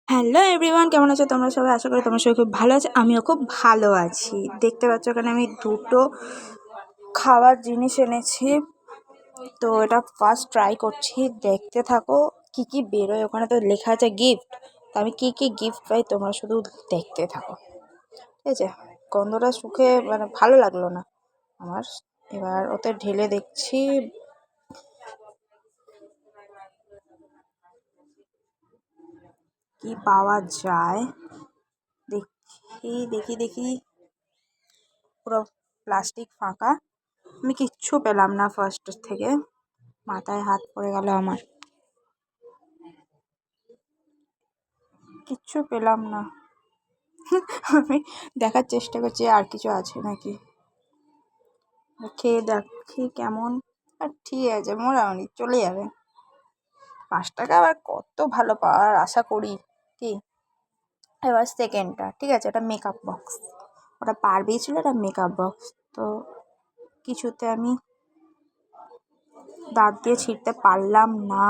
Hello everyone, কেমন আছো তোমরা সবাই? আশা করি তোমরা সবাই খুব ভালো আছো। আমিও খুব ভালো আছি। দেখতে পাচ্ছ এখানে আমি দুটো খাবার জিনিস এনেছি। তো এটা ফার্স্ট ট্রাই করছি, দেখতে থাকো কি কি বেরোয়। ওখানে তো লেখা আছে গিফট, তো আমি কি কি গিফট পাই তোমরা শুধু দেখতে থাকো, ঠিক আছে? গন্ধটা শুকে মানে ভালো লাগলো না আমার। এবার ওতে ঢেলে দেখছি কি পাওয়া যায়। দেখি দেখি দেখি, পুরো প্লাস্টিক ফাঁকা। আমি কিচ্ছু পেলাম না ফার্স্ট থেকে, মাথায় হাত পড়ে গেল আমার। কিচ্ছু পেলাম না। আমি দেখার চেষ্টা করছি আর কিছু আছে নাকি, খেয়ে দেখি কেমন। আর ঠিক আছে, মোটামুটি চলে যাবে। 5 টাকা আবার কত ভালো পাওয়ার আশা করি কি। এবার সেকেন্ডটা, ঠিক আছে, ওটা মেকআপ বক্স। ওটা পারবেই ছিল, এটা মেকআপ বক্স। তো কিছুতে আমি দাঁত দিয়ে ছিঁড়তে পারলাম না,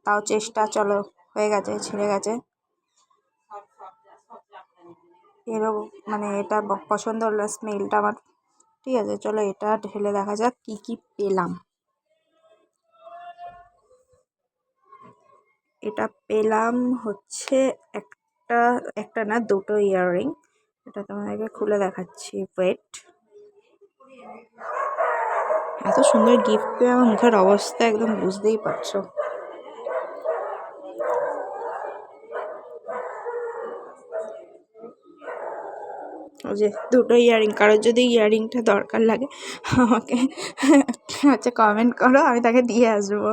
তাও চেষ্টা, চলো হয়ে গেছে, ছিঁড়ে গেছে। এরকম মানে এটা পছন্দ হলো, স্মেলটা আমার। ঠিক আছে, চলো এটা ঢেলে দেখা যাক কি কি পেলাম। এটা পেলাম হচ্ছে একটা একটা না, দুটো ইয়াররিং। এটা তোমাদেরকে খুলে দেখাচ্ছি, ওয়েট। এত সুন্দর গিফট পেয়ে আমার মুখের অবস্থা একদম বুঝতেই পারছো। ওই যে দুটো ইয়াররিং, কারোর যদি ইয়াররিংটা দরকার লাগে আমাকে কমেন্ট করো, আমি তাকে দিয়ে আসবো।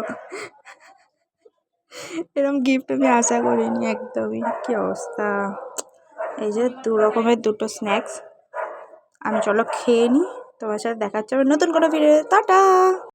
এরকম গিফট আমি আশা করিনি একদমই। কি অবস্থা! এই যে 2 রকমের দুটো স্ন্যাক্স। আমি চলো খেয়ে নিই, তোমার সাথে দেখা হচ্ছে আবার নতুন কোনো ভিডিও। টাটা।